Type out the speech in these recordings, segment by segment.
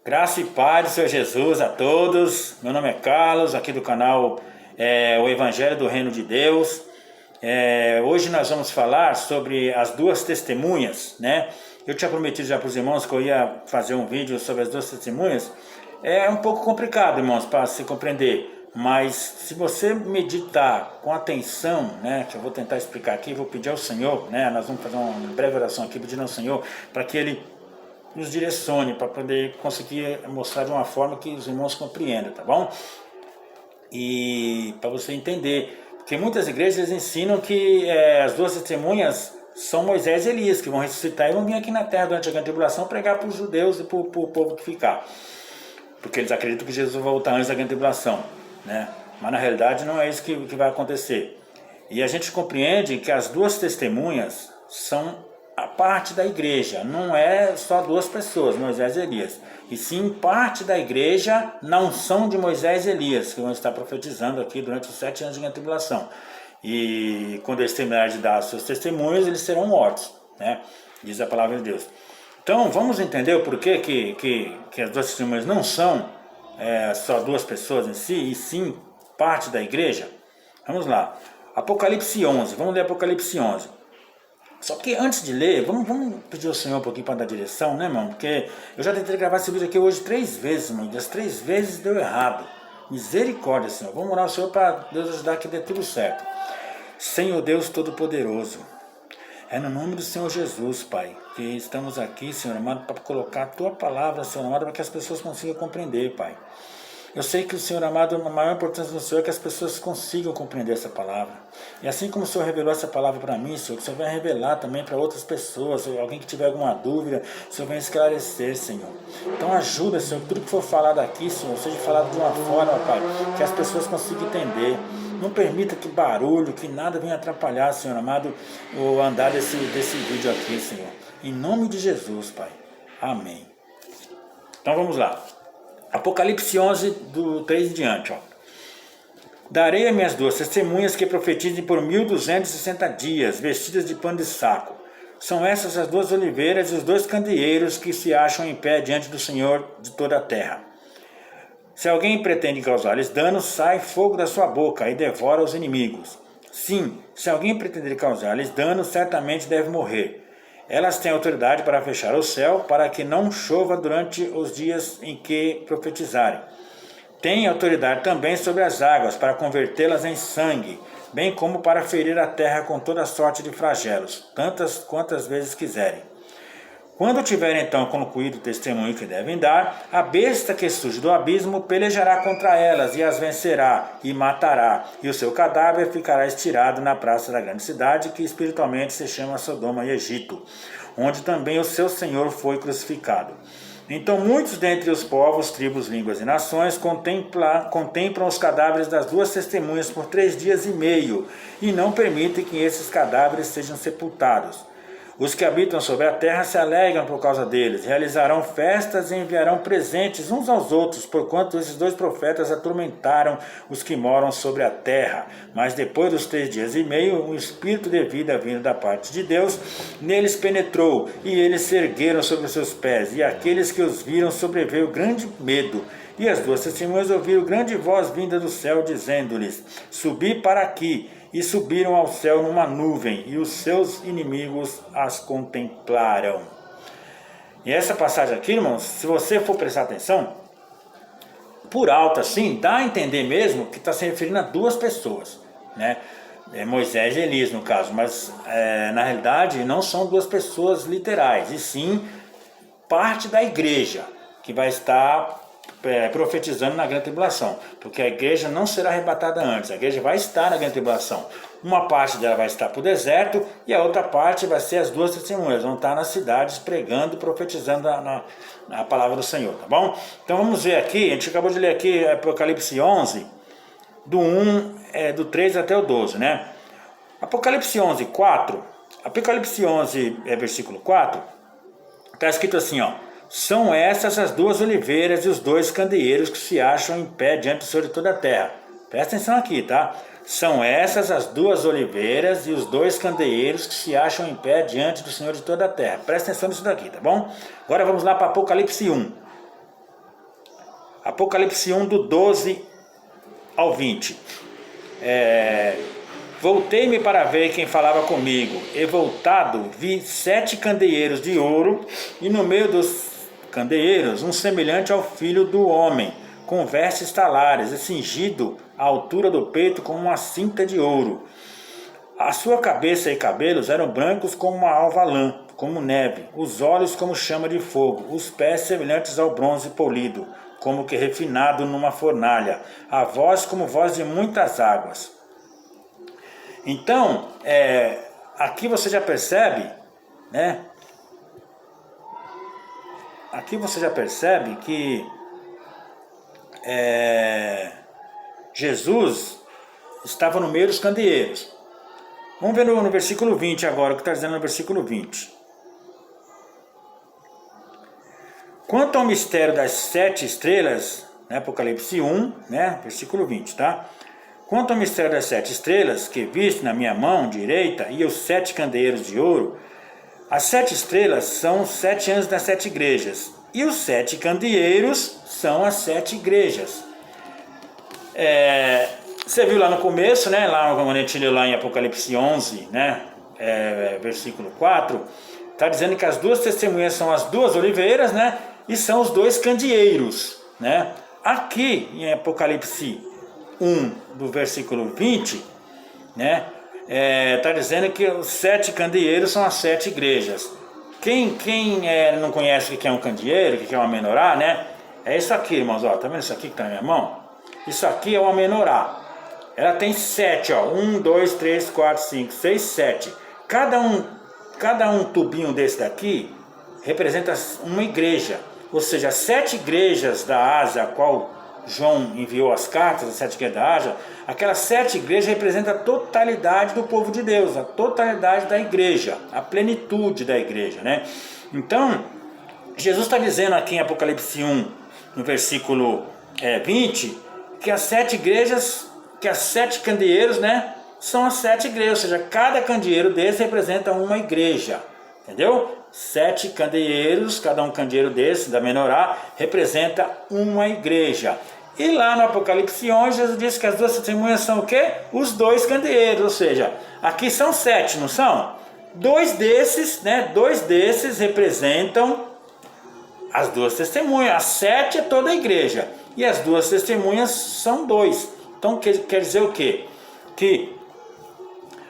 Graça e paz do Senhor Jesus a todos. Meu nome é Carlos, aqui do canal O Evangelho do Reino de Deus. Hoje nós vamos falar sobre as duas testemunhas, né? Eu tinha prometido já para os irmãos que eu ia fazer um vídeo sobre as duas testemunhas. É um pouco complicado, irmãos, para se compreender, mas se você meditar com atenção, né, que eu vou tentar explicar aqui, vou pedir ao Senhor, né, nós vamos fazer uma breve oração aqui pedindo ao Senhor para que Ele nos direcione, para poder conseguir mostrar de uma forma que os irmãos compreendam, tá bom? E para você entender, porque muitas igrejas ensinam que as duas testemunhas são Moisés e Elias, que vão ressuscitar e vão vir aqui na terra durante a grande tribulação pregar para os judeus e para o povo que ficar. Porque eles acreditam que Jesus vai voltar antes da grande tribulação, né? Mas na realidade não é isso que vai acontecer. E a gente compreende que as duas testemunhas são a parte da igreja, não é só duas pessoas, Moisés e Elias, e sim parte da igreja na unção de Moisés e Elias, que vão estar profetizando aqui durante os 7 anos de grande tribulação. E quando eles terminarem de dar seus testemunhos, eles serão mortos, né? Diz a palavra de Deus. Então vamos entender o porquê que as duas testemunhas não são só duas pessoas em si, e sim parte da igreja. Vamos lá, Apocalipse 11, vamos ler Apocalipse 11. Só que antes de ler, vamos pedir ao Senhor um pouquinho para dar direção, né, irmão? Porque eu já tentei gravar esse vídeo aqui hoje 3 vezes, irmão, e das 3 vezes deu errado. Misericórdia, Senhor. Vamos orar ao Senhor para Deus ajudar que dê tudo certo. Senhor Deus Todo-Poderoso, é no nome do Senhor Jesus, Pai, que estamos aqui, Senhor amado, para colocar a Tua palavra, Senhor amado, para que as pessoas consigam compreender, Pai. Eu sei que o Senhor amado, a maior importância do Senhor é que as pessoas consigam compreender essa palavra. E assim como o Senhor revelou essa palavra para mim, Senhor, que o Senhor vai revelar também para outras pessoas, alguém que tiver alguma dúvida, o Senhor vai esclarecer, Senhor. Então ajuda, Senhor, que tudo que for falado aqui, Senhor, seja falado de uma forma, Pai, que as pessoas consigam entender. Não permita que barulho, que nada venha atrapalhar, Senhor amado, o andar desse vídeo aqui, Senhor. Em nome de Jesus, Pai. Amém. Então vamos lá. Apocalipse 11, do 3 em diante. Ó. Darei a minhas duas testemunhas que profetizem por 1260 dias, vestidas de pano de saco. São essas as duas oliveiras e os 2 candeeiros que se acham em pé diante do Senhor de toda a terra. Se alguém pretende causar-lhes dano, sai fogo da sua boca e devora os inimigos. Sim, se alguém pretender causar-lhes dano, certamente deve morrer. Elas têm autoridade para fechar o céu, para que não chova durante os dias em que profetizarem. Têm autoridade também sobre as águas, para convertê-las em sangue, bem como para ferir a terra com toda sorte de flagelos, tantas quantas vezes quiserem. Quando tiverem então concluído o testemunho que devem dar, a besta que surge do abismo pelejará contra elas e as vencerá e matará, e o seu cadáver ficará estirado na praça da grande cidade, que espiritualmente se chama Sodoma e Egito, onde também o seu Senhor foi crucificado. Então muitos dentre os povos, tribos, línguas e nações contemplam os cadáveres das duas testemunhas por 3 dias e meio, e não permitem que esses cadáveres sejam sepultados. Os que habitam sobre a terra se alegram por causa deles, realizarão festas e enviarão presentes uns aos outros, porquanto esses 2 profetas atormentaram os que moram sobre a terra. Mas depois dos 3 dias e meio, um espírito de vida vindo da parte de Deus neles penetrou, e eles se ergueram sobre os seus pés, e aqueles que os viram sobreveio grande medo. E as 2 testemunhas ouviram grande voz vinda do céu, dizendo-lhes: Subi para aqui. E subiram ao céu numa nuvem, e os seus inimigos as contemplaram. E essa passagem aqui, irmãos, se você for prestar atenção, por alto assim, dá a entender mesmo que está se referindo a 2 pessoas, né? Moisés e Elias no caso, mas na realidade não são 2 pessoas literais, e sim parte da igreja que vai estar profetizando na grande tribulação, porque a igreja não será arrebatada antes, a igreja vai estar na grande tribulação. Uma parte dela vai estar para o deserto e a outra parte vai ser as 2 testemunhas, vão estar nas cidades pregando, profetizando a palavra do Senhor, tá bom? Então vamos ver aqui, a gente acabou de ler aqui Apocalipse 11, do 3 até o 12, né? Apocalipse 11, 4, Apocalipse 11, versículo 4, está escrito assim, ó: São essas as 2 oliveiras e os 2 candeeiros que se acham em pé diante do Senhor de toda a terra. Presta atenção aqui, tá? São essas as 2 oliveiras e os 2 candeeiros que se acham em pé diante do Senhor de toda a terra. Presta atenção nisso daqui, tá bom? Agora vamos lá para Apocalipse 1. Apocalipse 1, do 12 ao 20. Voltei-me para ver quem falava comigo, e voltado vi 7 candeeiros de ouro, e no meio dos candeeiros um semelhante ao filho do homem, com vestes talares, e cingido à altura do peito com uma cinta de ouro. A sua cabeça e cabelos eram brancos como uma alva lã, como neve, os olhos como chama de fogo, os pés semelhantes ao bronze polido, como que refinado numa fornalha, a voz como voz de muitas águas. Então, aqui você já percebe, né? Aqui você já percebe que Jesus estava no meio dos candeeiros. Vamos ver no versículo 20 agora, o que está dizendo no versículo 20. Quanto ao mistério das 7 estrelas, né, Apocalipse 1, né, versículo 20, tá? Quanto ao mistério das 7 estrelas, que viste na minha mão direita, e os 7 candeeiros de ouro, as 7 estrelas são os 7 anos das 7 igrejas, e os 7 candeeiros são as 7 igrejas. Você viu lá no começo, né, lá quando a gente leu lá em Apocalipse 11, né, versículo 4, está dizendo que as 2 testemunhas são as 2 oliveiras, né, e são os 2 candeeiros, né. Aqui em Apocalipse 1, do versículo 20, né, está dizendo que os 7 candeeiros são as 7 igrejas. Quem não conhece o que é um candeeiro, o que é uma menorá, né, é isso aqui, irmãos, ó, tá vendo isso aqui que está na minha mão? Isso aqui é uma menorá. Ela tem 7, ó, 1, 2, 3, 4, 5, 6, 7. Cada um tubinho desse daqui representa uma igreja. Ou seja, as 7 igrejas da Ásia, a qual João enviou as cartas, as 7 igrejas da Ásia, aquelas 7 igrejas representam a totalidade do povo de Deus, a totalidade da igreja, a plenitude da igreja, né? Então, Jesus está dizendo aqui em Apocalipse 1, no versículo 20, que as 7 igrejas, que as 7 candeeiros, né, são as 7 igrejas, ou seja, cada candeeiro desse representa uma igreja, entendeu? 7 candeeiros, cada um candeeiro desse, da menorá, representa uma igreja. E lá no Apocalipse 11, Jesus disse que as 2 testemunhas são o quê? Os 2 candeeiros, ou seja, aqui são 7, não são? 2 desses, né, 2 desses representam as 2 testemunhas, as 7 é toda a igreja, e as 2 testemunhas são 2. Então quer dizer o quê? Que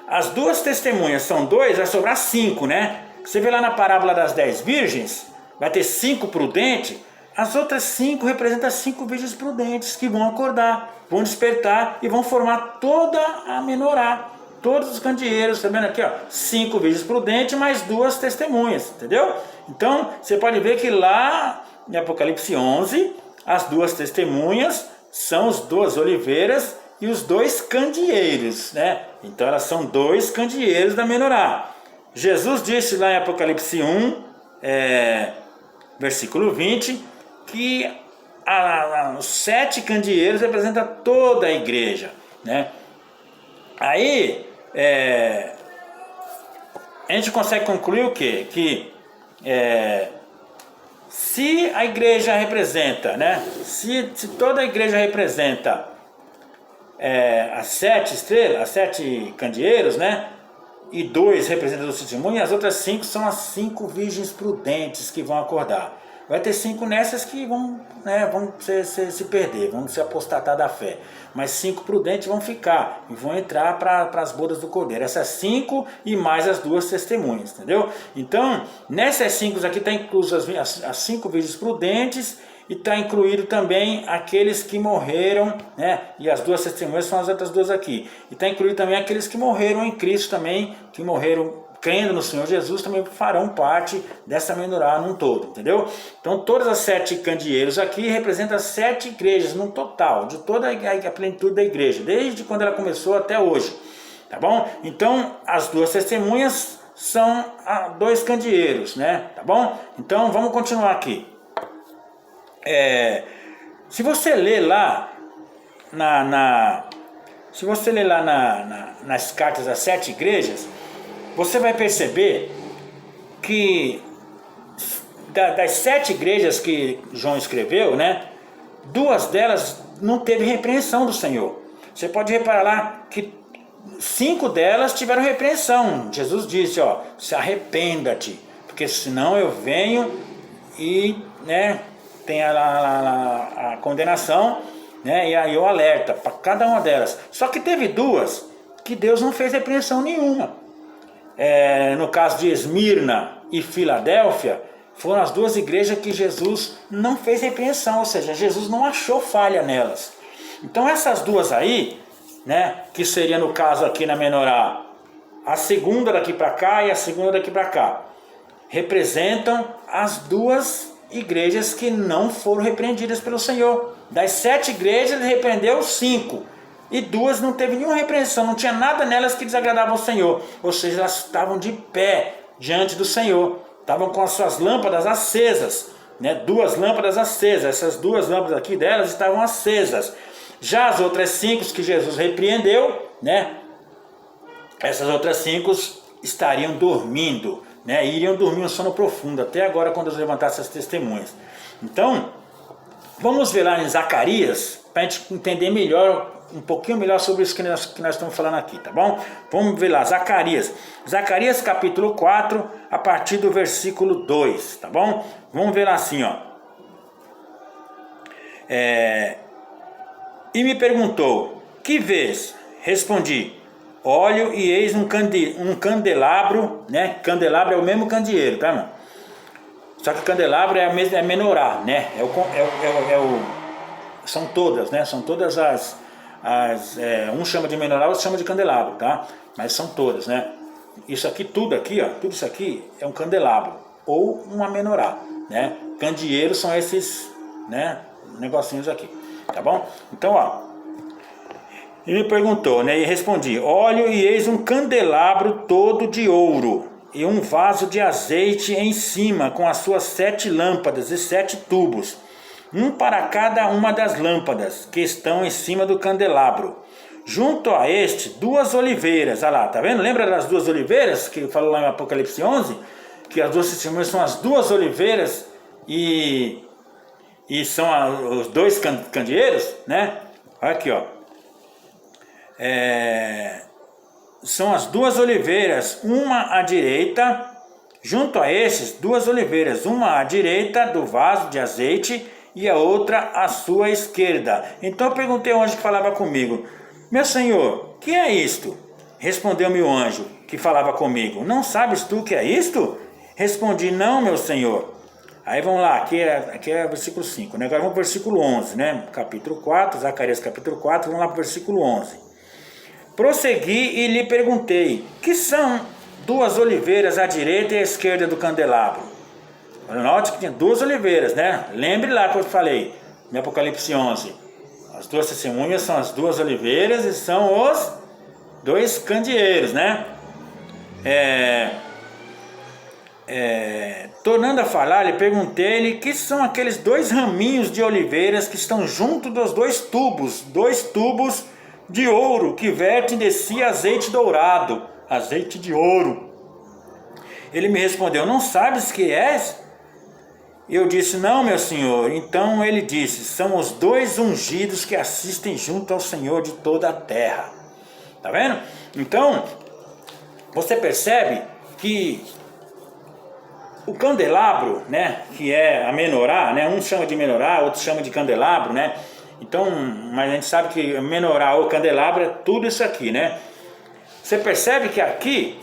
as 2 testemunhas são 2, vai sobrar 5, né? Você vê lá na parábola das 10 virgens, vai ter 5 prudentes, as outras 5 representam 5 virgens prudentes que vão acordar, vão despertar e vão formar toda a menorá, todos os candeeiros, tá vendo aqui, ó, 5 virgens prudentes mais 2 testemunhas, entendeu? Então você pode ver que lá em Apocalipse 11, as 2 testemunhas são as 2 oliveiras e os 2 candeeiros, né? Então elas são 2 candeeiros da menorá. Jesus disse lá em Apocalipse 1, versículo 20, que os 7 candeeiros representam toda a igreja, né? Aí a gente consegue concluir o quê? Que se a igreja representa, né? Se toda a igreja representa as 7 estrelas, as 7 candeeiros, né? E 2 representam os testemunhos, e as outras 5 são as 5 virgens prudentes que vão acordar. Vai ter 5 nessas que vão se perder, vão se apostatar da fé. Mas 5 prudentes vão ficar e vão entrar para as bodas do Cordeiro. Essas 5 e mais as 2 testemunhas, entendeu? Então, nessas 5 aqui está incluso as 5 virgens prudentes, e está incluído também aqueles que morreram, né? E as 2 testemunhas são as outras 2 aqui. E está incluído também aqueles que morreram em Cristo também, que morreram crendo no Senhor Jesus, também farão parte dessa menorá num todo, entendeu? Então todas as 7 candeeiros aqui representam as 7 igrejas no total, de toda a plenitude da igreja, desde quando ela começou até hoje, tá bom? Então as 2 testemunhas são 2 candeeiros, né? Tá bom? Então vamos continuar aqui. Se você ler lá nas cartas das 7 igrejas, você vai perceber que das 7 igrejas que João escreveu, né, duas delas não teve repreensão do Senhor. Você pode reparar lá que 5 delas tiveram repreensão. Jesus disse, ó, se arrependa-te, porque senão eu venho e, né, tem a condenação, né, e aí o alerta para cada uma delas. Só que teve 2 que Deus não fez repreensão nenhuma. No caso de Esmirna e Filadélfia, foram as 2 igrejas que Jesus não fez repreensão, ou seja, Jesus não achou falha nelas. Então essas 2 aí, né, que seria no caso aqui na menorá, a segunda daqui para cá e a segunda daqui para cá, representam as 2 igrejas que não foram repreendidas pelo Senhor. Das 7 igrejas ele repreendeu 5, e 2 não teve nenhuma repreensão, não tinha nada nelas que desagradava ao Senhor, ou seja, elas estavam de pé diante do Senhor, estavam com as suas lâmpadas acesas, né? 2 lâmpadas acesas, essas 2 lâmpadas aqui delas estavam acesas. Já as outras 5 que Jesus repreendeu, né? Essas outras 5 estariam dormindo, né? Iriam dormir um sono profundo, até agora quando Deus levantasse as testemunhas. Então, vamos ver lá em Zacarias, para a gente entender melhor, um pouquinho melhor sobre isso que nós estamos falando aqui, tá bom? Vamos ver lá, Zacarias capítulo 4, a partir do versículo 2, tá bom? Vamos ver lá assim, ó. E me perguntou, que vês? Respondi, olho e eis um candelabro, né? Candelabro é o mesmo candeeiro, tá, irmão? Só que candelabro é menorá, né? São todas, né? São todas um chama de menorá, outro chama de candelabro, tá? Mas são todas, né? Isso aqui, tudo aqui, ó, tudo isso aqui é um candelabro ou uma menorá, né? Candeeiros são esses, né, negocinhos aqui, tá bom? Então, ó, ele me perguntou, né, e respondi, olho e eis um candelabro todo de ouro e um vaso de azeite em cima com as suas 7 lâmpadas e 7 tubos, um para cada uma das lâmpadas que estão em cima do candelabro. Junto a este, 2 oliveiras. Olha lá, tá vendo? Lembra das 2 oliveiras que falou lá em Apocalipse 11? Que as 2 testemunhas são as 2 oliveiras e são os 2 candeeiros, né? Olha aqui, ó. São as 2 oliveiras, uma à direita. Junto a estes, 2 oliveiras, uma à direita do vaso de azeite e a outra à sua esquerda. Então eu perguntei ao anjo que falava comigo, meu senhor, que é isto? Respondeu-me o anjo que falava comigo, não sabes tu o que é isto? Respondi, não, meu senhor. Aí vamos lá, aqui é o versículo 5, né? Agora vamos para o versículo 11, né? Capítulo 4, Zacarias capítulo 4, vamos lá para o versículo 11. Prossegui e lhe perguntei, que são 2 oliveiras à direita e à esquerda do candelabro? Note que tinha 2 oliveiras, né? Lembre lá que eu falei, no Apocalipse 11. As 2 testemunhas são as 2 oliveiras e são os 2 candeeiros, né? Tornando a falar, lhe perguntei-lhe que são aqueles 2 raminhos de oliveiras que estão junto dos 2 tubos de ouro que vertem de si azeite dourado, azeite de ouro. Ele me respondeu, não sabes que és? Eu disse, não, meu senhor. Então ele disse, são os 2 ungidos que assistem junto ao Senhor de toda a terra. Tá vendo? Então, você percebe que o candelabro, né, que é a menorá, né, um chama de menorá, outro chama de candelabro, né? Então, mas a gente sabe que menorá ou candelabro é tudo isso aqui, né? Você percebe que aqui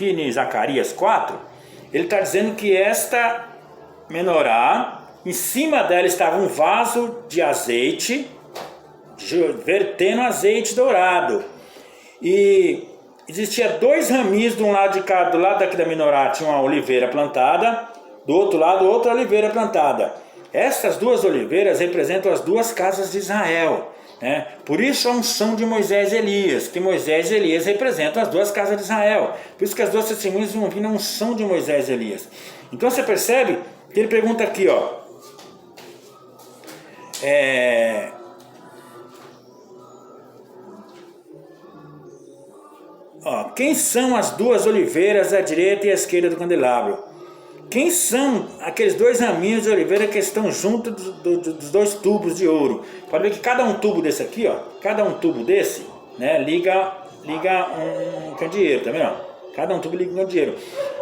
em Zacarias 4, ele está dizendo que esta menorá, em cima dela estava um vaso de azeite, vertendo azeite dourado. E existia 2 raminhos de um lado de cada, do lado daqui da menorá tinha uma oliveira plantada, do outro lado outra oliveira plantada. Essas 2 oliveiras representam as 2 casas de Israel, né? Por isso a unção de Moisés e Elias, que Moisés e Elias representam as 2 casas de Israel. Por isso que as 2 testemunhas vão vir na unção de Moisés e Elias. Então você percebe que ele pergunta aqui, ó, quem são as 2 oliveiras à direita e à esquerda do candelabro? quem são aqueles dois raminhos de oliveira que estão junto dos dois tubos de ouro? Pode ver que cada um tubo desse aqui, ó, cada um tubo desse, né, liga um candeeiro, tá vendo? Cada um tubo liga um candeeiro.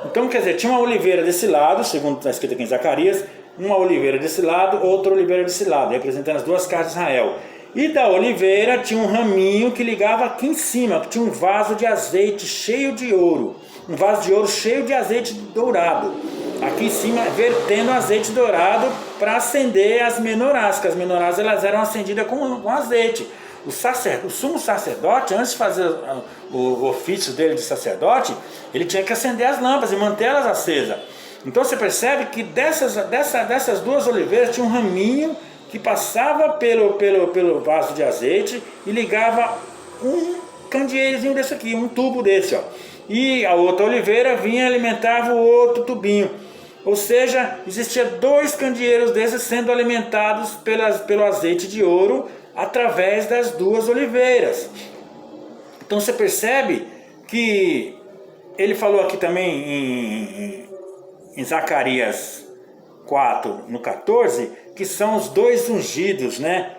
Então, quer dizer, tinha uma oliveira desse lado, segundo está escrito aqui em Zacarias, uma oliveira desse lado, outra oliveira desse lado, representando as duas casas de Israel. E da oliveira tinha um raminho que ligava aqui em cima, que tinha um vaso de azeite cheio de ouro. Um vaso de ouro cheio de azeite dourado. Aqui em cima, vertendo azeite dourado para acender as menorás, que as menorás elas eram acendidas com azeite. O sumo sacerdote, antes de fazer o ofício dele de sacerdote, ele tinha que acender as lâmpadas e mantê-las acesas. Então você percebe que dessas duas oliveiras tinha um raminho que passava pelo vaso de azeite e ligava um candeeirozinho desse aqui, um tubo desse, ó. E a outra oliveira vinha e alimentava o outro tubinho. Ou seja, existia dois candeeiros desses sendo alimentados pelo azeite de ouro através das duas oliveiras. Então você percebe que ele falou aqui também em Zacarias 4, no 14, que são os dois ungidos, né,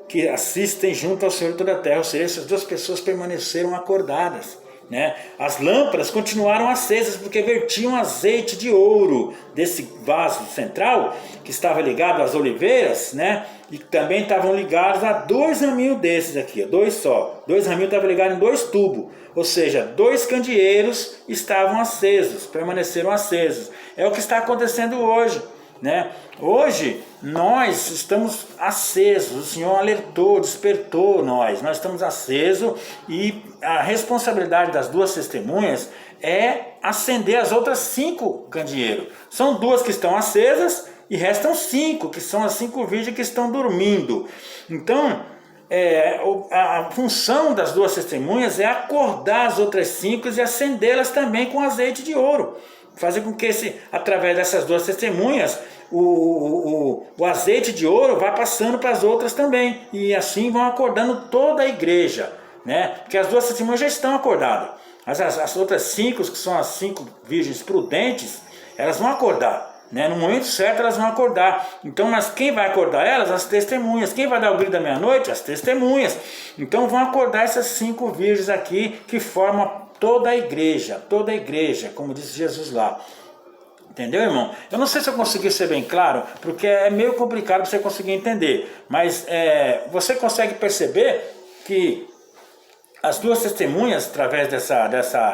que assistem junto ao Senhor de toda a terra. Ou seja, essas duas pessoas permaneceram acordadas, né? As lâmpadas continuaram acesas porque vertiam azeite de ouro desse vaso central que estava ligado às oliveiras, né? E também estavam ligados a dois raminhos desses aqui, dois só. Dois raminhos estavam ligados em dois tubos, ou seja, dois candeeiros estavam acesos, permaneceram acesos. É o que está acontecendo hoje, né? Hoje nós estamos acesos, o Senhor alertou, despertou nós estamos acesos, e a responsabilidade das duas testemunhas é acender as outras 5 candeeiros. São 2 que estão acesas e restam 5, que são as 5 virgens que estão dormindo. Então a função das duas testemunhas é acordar as outras 5 e acendê-las também com azeite de ouro. Fazer com que através dessas duas testemunhas o azeite de ouro vá passando para as outras também, e assim vão acordando toda a igreja, né? Porque as duas testemunhas já estão acordadas, mas as outras 5, que são as 5 virgens prudentes, elas vão acordar, né? No momento certo elas vão acordar. Então, mas quem vai acordar elas? As testemunhas. Quem vai dar o grito da meia-noite? As testemunhas. Então vão acordar essas 5 virgens aqui que formam toda a igreja, como disse Jesus lá. Entendeu, irmão? Eu não sei se eu consegui ser bem claro, porque é meio complicado você conseguir entender, mas você consegue perceber que as duas testemunhas, através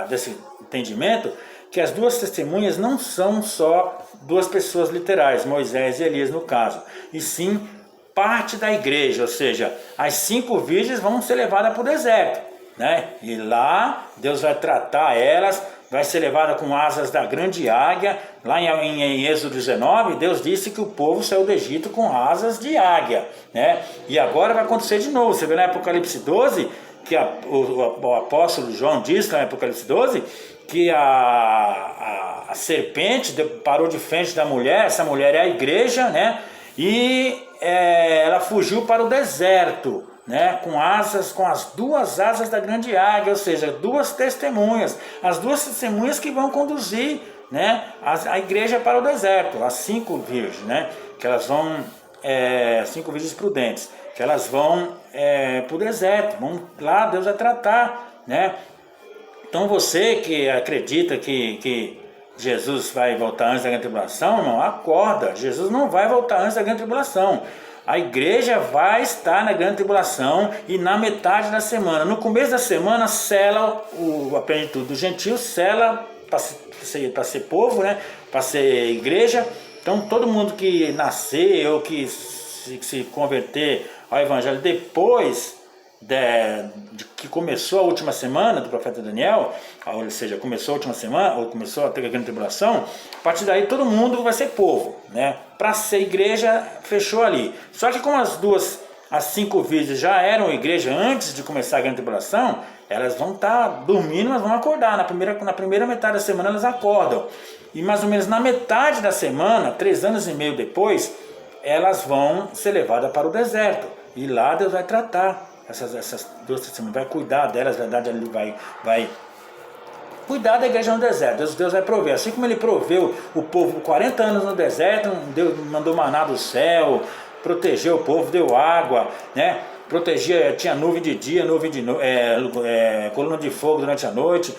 desse entendimento, que as duas testemunhas não são só 2 pessoas literais, Moisés e Elias no caso, e sim parte da igreja, ou seja, as 5 virgens vão ser levadas para o deserto, né? E lá Deus vai tratar elas, vai ser levada com asas da grande águia. Lá em Êxodo 19, Deus disse que o povo saiu do Egito com asas de águia, né? E agora vai acontecer de novo. Você vê na Apocalipse 12, que o apóstolo João diz lá em Apocalipse 12, que a serpente parou de frente da mulher. Essa mulher é a igreja, né? E ela fugiu para o deserto, né, com as 2 asas da grande águia, ou seja, 2 testemunhas, as 2 testemunhas que vão conduzir, né, a igreja para o deserto, as 5 virgens, né, que elas vão, 5 virgens prudentes, que elas vão para o deserto, lá Deus vai tratar, né. Então você que acredita que Jesus vai voltar antes da grande tribulação, irmão, acorda, Jesus não vai voltar antes da grande tribulação. A igreja vai estar na grande tribulação e na metade da semana. No começo da semana, sela a plenitude do gentio, sela para ser povo, né? Para ser igreja. Então todo mundo que nascer ou que se converter ao evangelho depois de que começou a última semana do profeta Daniel, ou seja, começou a última semana, ou começou a ter a grande tribulação, a partir daí todo mundo vai ser povo, né? Para ser igreja, fechou ali. Só que como as 5 virgens já eram igreja antes de começar a grande tribulação, elas vão estar dormindo, mas vão acordar. Na primeira metade da semana elas acordam. E mais ou menos na metade da semana, 3 anos e meio depois, elas vão ser levadas para o deserto. E lá Deus vai tratar essas 2 testemunhas, vai cuidar delas, na verdade ele vai cuidar da igreja no deserto. Deus vai prover, assim como ele proveu o povo 40 anos no deserto, Deus mandou maná do céu, protegeu o povo, deu água, né? Protegia, tinha nuvem de dia, coluna de fogo durante a noite.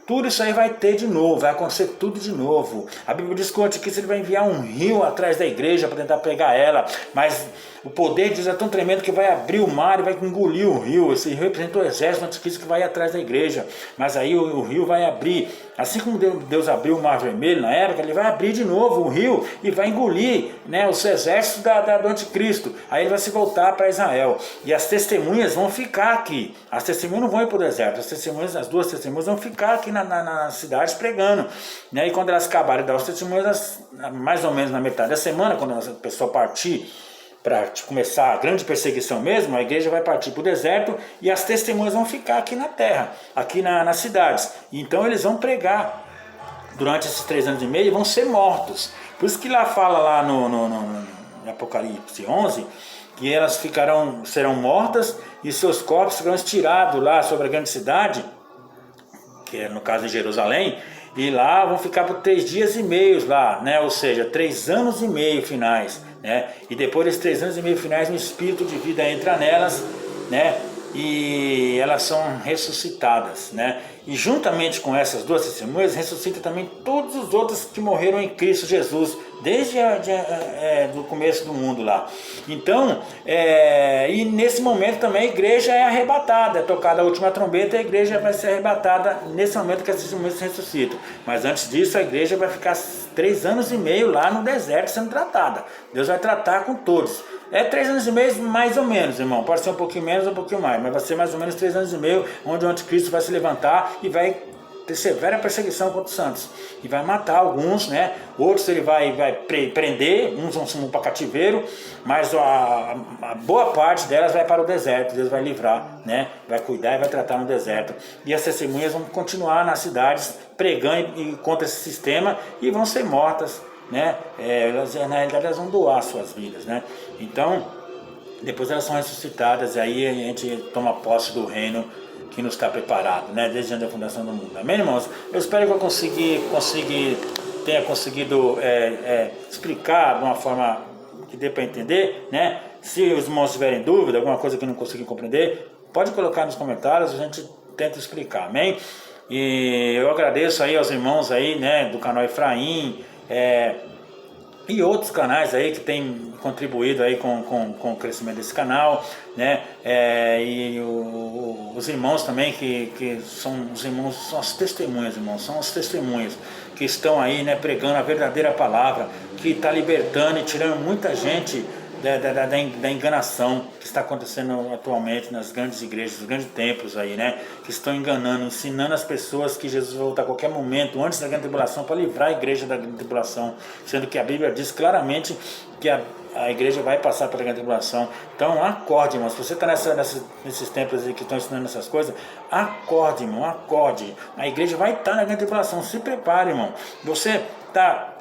Tudo isso aí vai ter de novo, vai acontecer tudo de novo. A Bíblia diz que o anticristo ele vai enviar um rio atrás da igreja para tentar pegar ela, mas o poder de Deus é tão tremendo que vai abrir o mar e vai engolir o rio. Esse rio representa o exército do anticristo que vai atrás da igreja, mas aí o rio vai abrir. Assim como Deus abriu o mar vermelho na época, ele vai abrir de novo o rio e vai engolir, né, os exércitos do anticristo. Aí ele vai se voltar para Israel. E as testemunhas vão ficar aqui. As testemunhas não vão ir para o deserto. As duas testemunhas vão ficar aqui nas cidades pregando. Né? E quando elas acabarem de dar os testemunhos, mais ou menos na metade da semana, quando a pessoa partir para começar a grande perseguição mesmo, a igreja vai partir para o deserto e as testemunhas vão ficar aqui na terra, aqui nas cidades. Então eles vão pregar durante esses 3 anos e meio e vão ser mortos. Por isso que lá fala lá no Apocalipse 11, que elas serão mortas e seus corpos serão estirados lá sobre a grande cidade, que é no caso de Jerusalém, e lá vão ficar por 3 dias e meio lá, né? Ou seja, 3 anos e meio finais, né? E depois desses 3 anos e meio finais, o espírito de vida entra nelas, né? E elas são ressuscitadas, né? E juntamente com essas duas testemunhas, ressuscita também todos os outros que morreram em Cristo Jesus, desde do começo do mundo lá. Então, e nesse momento também a igreja é arrebatada, é tocada a última trombeta e a igreja vai ser arrebatada nesse momento que as testemunhas se ressuscitam. Mas antes disso a igreja vai ficar 3 anos e meio lá no deserto sendo tratada. Deus vai tratar com todos. 3 anos e meio mais ou menos, irmão. Pode ser um pouquinho menos ou um pouquinho mais, mas vai ser mais ou menos 3 anos e meio, onde o anticristo vai se levantar e vai ter severa perseguição contra os santos. E vai matar alguns, né? Outros ele vai prender, uns vão para cativeiro, mas a boa parte delas vai para o deserto. Deus vai livrar, né? Vai cuidar e vai tratar no deserto. E as testemunhas vão continuar nas cidades pregando contra esse sistema e vão ser mortas, né? Na realidade elas vão doar suas vidas, né? Então depois elas são ressuscitadas e aí a gente toma posse do reino que nos está preparado, né? Desde antes da fundação do mundo. Amém, irmãos? Eu espero que eu tenha conseguido explicar de uma forma que dê para entender, né? Se os irmãos tiverem dúvida, alguma coisa que não conseguem compreender, pode colocar nos comentários, a gente tenta explicar, amém? E eu agradeço aí aos irmãos aí, né, do canal Efraim, e outros canais aí que têm contribuído aí com o crescimento desse canal, né? Os irmãos também que são os irmãos, são as testemunhas, irmãos, são as testemunhas que estão aí, né, pregando a verdadeira palavra, que está libertando e tirando muita gente da enganação que está acontecendo atualmente nas grandes igrejas, nos grandes templos aí, né? Que estão enganando, ensinando as pessoas que Jesus vai voltar a qualquer momento, antes da grande tribulação, para livrar a igreja da grande tribulação, sendo que a Bíblia diz claramente que a igreja vai passar pela grande tribulação. Então acorde, irmão. Se você está nesses templos aí que estão ensinando essas coisas, acorde, irmão, acorde. A igreja vai estar na grande tribulação. Se prepare, irmão. Você está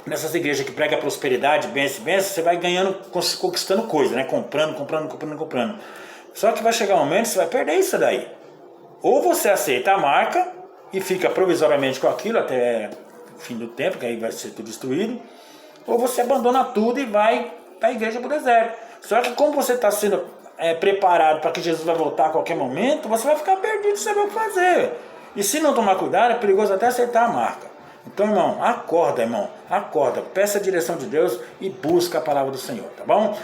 nessas igrejas que pregam prosperidade, bênção, você vai ganhando, conquistando coisa, né? Comprando. Só que vai chegar um momento que você vai perder isso daí. Ou você aceita a marca e fica provisoriamente com aquilo até o fim do tempo, que aí vai ser tudo destruído, ou você abandona tudo e vai para a igreja para o deserto. Só que como você está sendo preparado para que Jesus vai voltar a qualquer momento, você vai ficar perdido sem saber o que fazer. E se não tomar cuidado, é perigoso até aceitar a marca. Então, irmão, acorda, peça a direção de Deus e busca a palavra do Senhor, tá bom?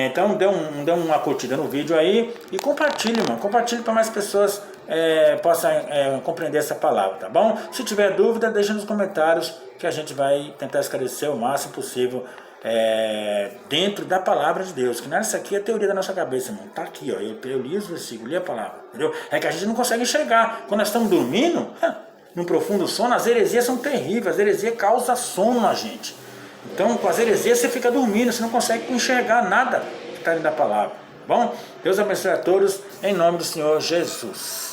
Então, dê uma curtida no vídeo aí e compartilhe, irmão, para mais pessoas possam compreender essa palavra, tá bom? Se tiver dúvida, deixa nos comentários que a gente vai tentar esclarecer o máximo possível dentro da palavra de Deus, que não é isso aqui, é a teoria da nossa cabeça, irmão. Tá aqui, ó, eu li os versículos, li a palavra, entendeu? É que a gente não consegue enxergar. Quando nós estamos dormindo, num profundo sono, as heresias são terríveis, as heresias causam sono na gente. Então, com as heresias você fica dormindo, você não consegue enxergar nada que está dentro da palavra. Bom, Deus abençoe a todos, em nome do Senhor Jesus.